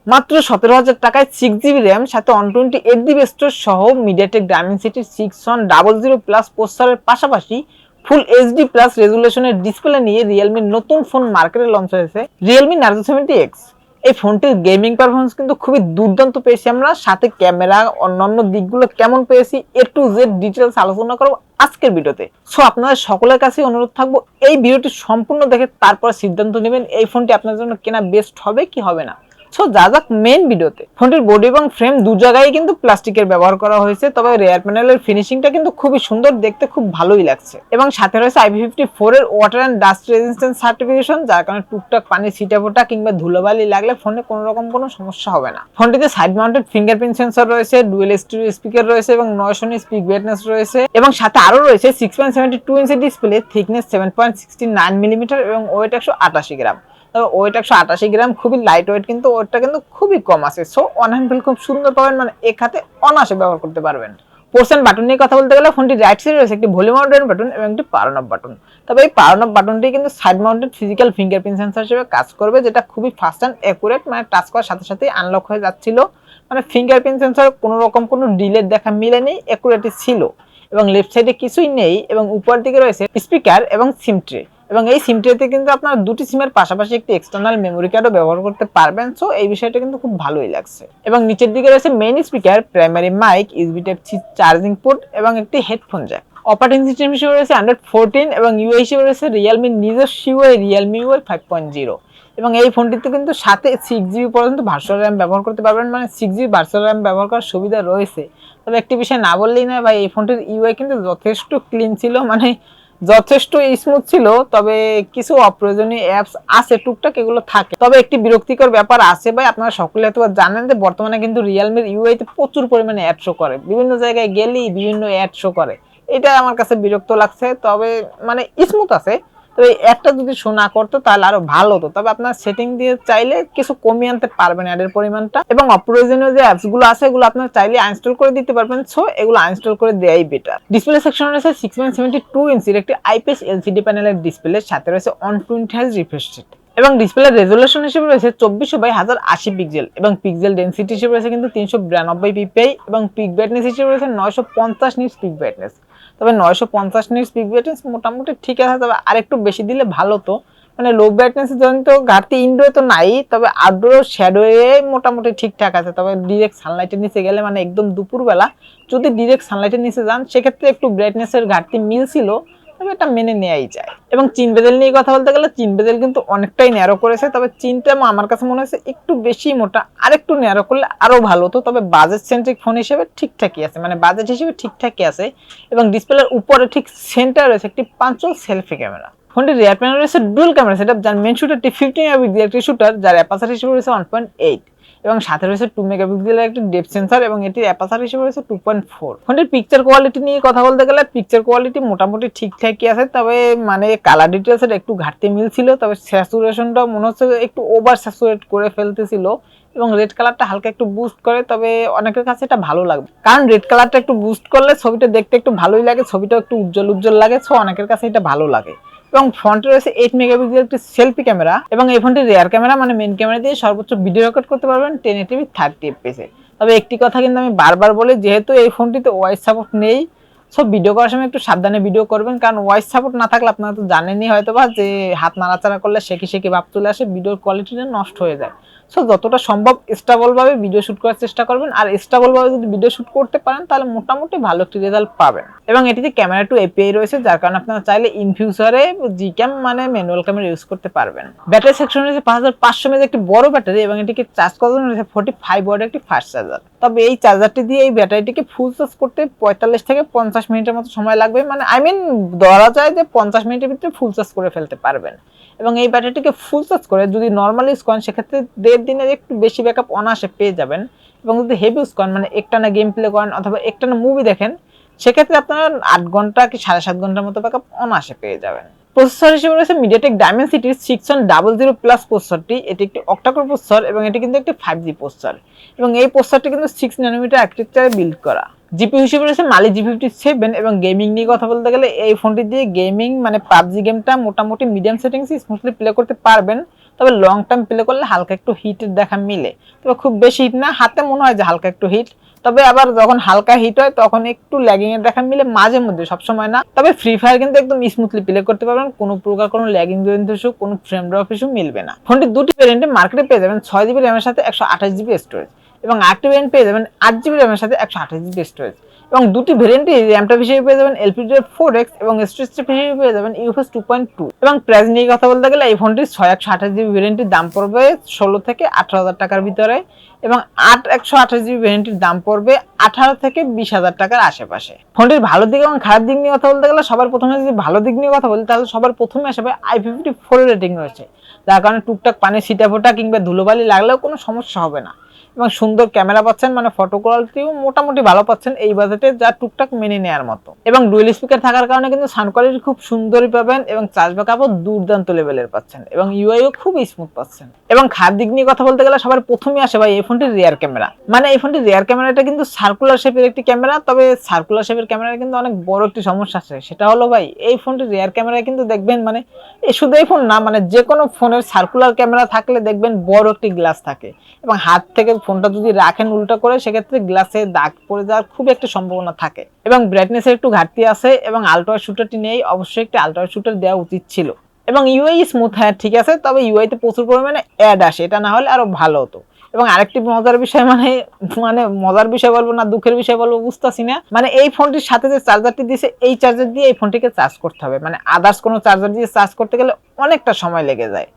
মাত্র 17,000 টাকায় 6GB RAM সাথে 128GB স্টোরেজ সহ মিডিয়াটেক ডায়মেনসিটির 6100+ প্রসেসরের পাশাপাশি ফুল এইচডি প্লাস রেজুলেশনের ডিসপ্লে নিয়ে রিয়েলমির নতুন ফোন মার্কেটে লঞ্চ হয়েছে রিয়েলমি নার্জো 70x। এই ফোনটির গেমিং পারফরমেন্স কিন্তু খুবই দুর্দান্ত পেয়েছি আমরা, সাথে ক্যামেরা অন্যান্য দিকগুলো কেমন পেয়েছি A to Z ডিটেলস আলোচনা করব আজকের ভিডিওতে। সো আপনাদের সকলের কাছে অনুরোধ থাকবো এই ভিডিওটি সম্পূর্ণ দেখে তারপর সিদ্ধান্ত নেবেন এই ফোনটি আপনার জন্য কেনা বেস্ট হবে কি হবে না। সো যা যাক মেইন ভিডিওতে। ফোনটির বডি এবং ফ্রেম দু জায়গায় কিন্তু প্লাস্টিকের ব্যবহার করা হয়েছে, তবে রেয়ার প্যানেলের ফিনিশিংটা কিন্তু খুবই সুন্দর, দেখতে খুব ভালোই লাগছে। এবং সাথে রয়েছে IP54 এর water and dust resistance certification, যার কারণে টুকটাক পানি ছিটাফোঁটা কিংবা ধুলোবালি লাগলে ফোনে কোনো রকম কোনো সমস্যা হবে না। ফোনটিতে সাইড মাউন্টেড ফিঙ্গারপ্রিন্ট সেন্সর রয়েছে, ডুয়েল স্টিরিও স্পিকার রয়েছে এবং 900 নিট স্পিক ব্রাইটনেস রয়েছে, এবং সাথে আরো রয়েছে 6.72 ইঞ্চি ডিসপ্লে, থিকনেস 7.69 মিলিমিটার এবং ওয়েট 188 গ্রাম। তবে ওয়েট 188 গ্রাম খুবই লাইট ওয়েট, কিন্তু ওয়েটটা কিন্তু খুবই কম আছে। সো অন হ্যান্ড ফিল খুব সুন্দর পাবেন, মানে এক হাতে অনায়াসে ব্যবহার করতে পারবেন। পোর্শন বাটন নিয়ে কথা বলতে গেলে ফোনটি রাইট সাইডে রয়েছে একটি ভলিউম মাউন্টেড বাটন এবং একটি পাওয়ার অফ বাটন। তবে এই পাওয়ার অফ বাটনটি কিন্তু side mounted physical fingerprint sensor হিসেবে কাজ করবে, যেটা খুবই ফাস্ট অ্যান্ড অ্যাকুরেট, মানে টাচ করার সাথে সাথে আনলক হয়ে যাচ্ছিল। মানে ফিঙ্গারপ্রিন্ট সেন্সর কোনো রকম কোনো ডিলের দেখা মিলেনি, অ্যাকুরেটই ছিল। এবং লেফট সাইডে কিছুই নেই, এবং উপর দিকে রয়েছে স্পিকার এবং সিম ট্রে। এবং এই সিম ট্রেতে কিন্তু আপনারা দুটি সিমের পাশাপাশি একটি এক্সটার্নাল মেমোরি কার্ডও ব্যবহার করতে পারবেন। সো এই বিষয়টা কিন্তু খুব ভালোই লাগছে। এবং নিচের দিকে রয়েছে main speaker, primary mic, USB Type-C charging port এবং একটি হেডফোন জ্যাক। অপারেটিং সিস্টেম হিসেবে রয়েছে Android 14 এবং ইউআই হিসেবে রয়েছে রিয়েলমির নিজস্ব ইউআই রিয়েলমি ইউআই 5.0। এবং এই ফোনটিতে কিন্তু সাথে 6GB পর্যন্ত ভার্চুয়াল র্যাম ব্যবহার করতে পারবেন, মানে 6GB ভার্চুয়াল র্যাম ব্যবহার করার সুবিধা রয়েছে। তবে একটি বিষয় না বললেই নয় ভাই, এই ফোনটির ইউআই কিন্তু যথেষ্ট ক্লিন ছিল, মানে যথেষ্ট স্মুথ ছিল। তবে কিছু অপ্রয়োজনীয় অ্যাপস আছে টুকটাক, এগুলো থাকে। তবে একটি বিরক্তিকর ব্যাপার আছে ভাই, আপনারা সকলে হয়তো জানেন যে বর্তমানে কিন্তু রিয়েলমির ইউআইতে প্রচুর পরিমাণে অ্যাড শো করে, বিভিন্ন জায়গায় গেলেই বিভিন্ন অ্যাড শো করে। এটা আমার কাছে বিরক্ত লাগছে। তবে মানে স্মুথ আছে, তবে অ্যাডটা যদি শো না করতো তাহলে আরো ভালো হতো। তবে আপনার সেটিং দিয়ে চাইলে কিছু কমিয়ে আনতে পারবেন অ্যাডের পরিমাণটা, এবং অপ্রয়োজনীয় যে অ্যাপস গুলো আছে এগুলো আপনার চাইলে আনইনস্টল করে দিতে পারবেন। সো এগুলো আনইনস্টল করে দেয়াই বেটার। ডিসপ্লে সেকশনে রয়েছে 6.72 ইঞ্চির একটি আইপিএস এলসিডি প্যানেলের ডিসপ্লে, সাথে রয়েছে 120 হার্জ রিফ্রেশ রেট। এবং ডিসপ্লের রেজোলিউশন হিসেবে রয়েছে 2400x1080 পিক্সেল, এবং পিক্সেল ডেনসিটি হিসেবে রয়েছে কিন্তু 392 পিপিআই, এবং পিক ব্রাইটনেস হিসেবে রয়েছে 950 নিটস পিক ব্রাইটনেস। তবে 950 নিটস পিক ব্রাইটনেস মোটামুটি ঠিক আছে, তবে আরেকটু বেশি দিলে ভালো তো। মানে লো ব্রাইটনেসের জন্য তো ঘাটতি ইনডোরে তো নাই, তবে আউটডোর শ্যাডোয়ে মোটামুটি ঠিকঠাক আছে। তবে ডিরেক্ট সানলাইটের নিচে গেলে, মানে একদম দুপুরবেলা যদি ডিরেক্ট সানলাইটের নিচে যান, সেক্ষেত্রে একটু ব্রাইটনেসের ঘাটতি মিলছিল, তবে এটা মেনে নেওয়াই যায়। এবং চিন বেজেল নিয়ে কথা বলতে গেলে চিন বেজেল কিন্তু অনেকটাই ন্যারো করেছে, তবে চিনটা আমার কাছে মনে হচ্ছে একটু বেশি মোটা, আরেকটু ন্যারো করলে আরো ভালো হতো। তবে বাজেট সেন্ট্রিক ফোন হিসেবে ঠিকঠাকই আছে, মানে বাজেট হিসেবে ঠিকঠাকই আছে। এবং ডিসপ্লের উপরে ঠিক সেন্টারে রয়েছে একটি পাঁচল সেলফি ক্যামেরা। ফোনটির রিয়ার প্যানেলে রয়েছে ডুয়াল ক্যামেরা সেটআপ, যার মেইন শুটারটি 15 মেগাপিক্সেলের একটি শুটার, যার অ্যাপারচার হিসেবে রয়েছে 1.8, এবং সাথে রয়েছে 2 মেগাপিক্সেলের একটি ডেপথ সেন্সর, এবং এটির অ্যাপারচার হিসেবে রয়েছে 2.4। ফোনটির পিকচার কোয়ালিটি নিয়ে কথা বলতে গেলে পিকচার কোয়ালিটি মোটামুটি ঠিকঠাকই আছে, তবে মানে কালার ডিটেলসের একটু ঘাটতি মিলছিল। তবে স্যাচুরেশনটা মনে হচ্ছে একটু ওভার স্যাচুরেট করে ফেলতেছিল, এবং রেড কালারটা হালকা একটু বুস্ট করে। তবে অনেকের কাছে এটা ভালো লাগবে, কারণ রেড কালারটা একটু বুস্ট করলে ছবিটা দেখতে একটু ভালোই লাগে, ছবিটা একটু উজ্জ্বল উজ্জ্বল লাগে। সো অনেকের কাছে এটা ভালো লাগে। এবং ফ্রন্টে রয়েছে 8 মেগাপিক্সেলের একটি সেলফি ক্যামেরা, এবং এই ফোনটির রিয়ার ক্যামেরা মানে মেইন ক্যামেরা দিয়ে সর্বোচ্চ ভিডিও রেকর্ড করতে পারবেন 1080p 30 fps এ। তবে একটি কথা কিন্তু আমি বারবার বলি, যেহেতু এই ফোনটিতে ভয়েস সাপোর্ট নেই, সব ভিডিও করার সময় একটু সাবধানে ভিডিও করবেন, কারণ ভয়েস সাপোর্ট না থাকলে আপনারা তো জানেনই হয়তো বা, যে হাত নাড়াচাড়া করলে শেখি শেখি ভাব চলে আসে, ভিডিওর কোয়ালিটিটা নষ্ট হয়ে যায়। সো যতটা সম্ভব স্টেবল ভাবে ভিডিও শুট করার চেষ্টা করবেন, আর স্টেবল ভাবে যদি ভিডিও শুট করতে পারেন তাহলে মোটামুটি ভালো একটি রেজাল্ট পাবেন। এবং এটিতে ক্যামেরা টু এপিআই রয়েছে, যার কারণে আপনারা চাইলে ইন ফিউচারে জিক্যাম মানে ম্যানুয়াল ক্যামেরা ইউজ করতে পারবেন। ব্যাটারি সেকশনে রয়েছে 5500 mAh একটি বড় ব্যাটারি, এবং এটিকে চার্জ করার জন্য রয়েছে 45 ওয়াটের একটি ফাস্ট চার্জার। তবে এই চার্জারটি দিয়ে এই ব্যাটারিটিকে ফুল চার্জ করতে 45 থেকে 50 মিনিটের মতো সময় লাগবে, মানে ধরা যায় যে 50 মিনিটের ভিতরে ফুল চার্জ করে ফেলতে পারবেন। এবং এই ব্যাটারিটিকে ফুল চার্জ করে যদি নর্মাল ইউজ করেন, সেক্ষেত্রে 1.5 দিনের একটু বেশি ব্যাকআপ অনায়াসে পেয়ে যাবেন। এবং যদি হেভি ইউজ করেন, মানে একটানা গেম প্লে করেন অথবা একটানা মুভি দেখেন, সেক্ষেত্রে আপনারা 8 ঘন্টা কি 7.5 ঘন্টার মতো ব্যাকআপ অনায়াসে পেয়ে যাবেন। প্রসেসর হিসেবে রয়েছে মিডিয়াটেক ডায়মেনসিটির 6100+ প্রসেসরটি। এটি একটি অক্টাকোর প্রসেসর, এবং এটি কিন্তু একটি 5G প্রসেসর, এবং এই প্রসেসরটি কিন্তু 6 ন্যানোমিটার আর্কিটেকচারে বিল্ড করা। জিপি হিসেবে রয়েছে মালি G57, এবং গেমিং নিয়ে কথা বলতে গেলে এই ফোনটি দিয়ে গেমিং মানে পাবজি গেমটা মোটামুটি মিডিয়াম সেটিংসে স্মুথলি প্লে করতে পারবেন। তবে লং টাইম প্লে করলে হালকা একটু হিটের দেখা মিলে, তবে খুব বেশি হিট না, হাতে মনে হয় যে হালকা একটু হিট। তবে আবার যখন হালকা হিট হয় তখন একটু ল্যাগিং এর দেখা মিলে মাঝে মধ্যে, সবসময় না। তবে ফ্রি ফায়ার কিন্তু একদম স্মুথলি প্লে করতে পারবেন, কোনো প্রকার কোনো ল্যাগিং জনিত ইস্যু, কোনো ফ্রেম ড্রপ ইস্যু মিলবে না। ফোনটি দুটি ভেরিয়েন্টে মার্কেটে পেয়ে যাবেন 6GB র্যামের সাথে 128GB স্টোরেজ, এবং আরেকটি ভেরিয়েন্ট পেয়ে যাবেন 8GB র্যামের সাথে 128GB স্টোরেজ। এবং দুটি ভেরিয়েন্টে র্যামটা হিসেবে পেয়ে যাবেন LPDDR4X এবং স্টোরেজটা হিসেবে পেয়ে যাবেন UFS 2.2। এবং প্রাইস নিয়ে কথা বলতে গেলে এই ফোনটির 6/128GB ভেরিয়েন্টের দাম পড়বে 16 থেকে 18,000 টাকার ভিতরে, এবং 8/128GB ভেরিয়েন্টের দাম পড়বে 18 থেকে 20,000 টাকার আশেপাশে। ফোনটির ভালো দিক এবং খারাপ দিক নিয়ে কথা বলতে গেলে সবার প্রথমে যদি ভালো দিক নিয়ে কথা বলি, তাহলে সবার প্রথমে আসবে i54 রেটিং রয়েছে, যার কারণে টুকটাক পানি ছিটাফোটা কিংবা ধুলোবালি লাগলেও কোনো সমস্যা হবে না। এবং সুন্দর ক্যামেরা পাচ্ছেন, মানে ফটো কোয়ালিটিও মোটামুটি ভালো পাচ্ছেন এই বাজেটে, যা টুকটাক মেনে নেওয়ার মতো। এবং ডুয়েল স্পিকার থাকার কারণে কিন্তু সাউন্ড কোয়ালিটি খুব সুন্দরই পাবেন, এবং চার্জ ব্যাকআপও দুর্দান্ত লেভেলের পাচ্ছেন, এবং ইউআইও খুব স্মুথ পাচ্ছেন। এবং খারাপ দিক নিয়ে কথা বলতে গেলে সবার প্রথমে আসে ভাই এই ফোনটির রিয়ার ক্যামেরা। মানে এই ফোনটির রিয়ার ক্যামেরাটা কিন্তু সার্কুলার শেপের একটি ক্যামেরা, তবে সার্কুলার শেপের ক্যামেরার কিন্তু অনেক বড় একটি সমস্যা আছে, সেটা হলো ভাই এই ফোনটির রিয়ার ক্যামেরায় কিন্তু দেখবেন, মানে শুধু এই ফোন না, মানে যে কোনো ফোনের সার্কুলার ক্যামেরা থাকলে দেখবেন বড় একটি গ্লাস থাকে, এবং হাত থেকে ফোনটা যদি রাখেন উল্টা করে, সেক্ষেত্রে গ্লাসে দাগ পড়ে যাওয়ার খুব একটা সম্ভাবনা থাকে। এবং ব্রাইটনেসের একটু ঘাটতি আছে, এবং আলট্রা শুটারটি নেই, অবশ্যই একটি আলট্রা শুটার দেওয়া উচিত ছিল। এবং ইউআই স্মুথ, হ্যাঁ ঠিক আছে, তবে ইউআই তে প্রচুর পরিমাণে অ্যাড আসে, এটা না হলে আরো ভালো হতো। এবং আরেকটি মজার বিষয়, মানে মজার বিষয় বলবো না দুঃখের বিষয় বলবো বুঝতেছি না, মানে এই ফোনটির সাথে যে চার্জারটি দিয়েছে এই চার্জার দিয়ে এই ফোনটিকে চার্জ করতে হবে, মানে আদার্স কোনো চার্জার দিয়ে চার্জ করতে গেলে অনেকটা সময় লেগে যায়।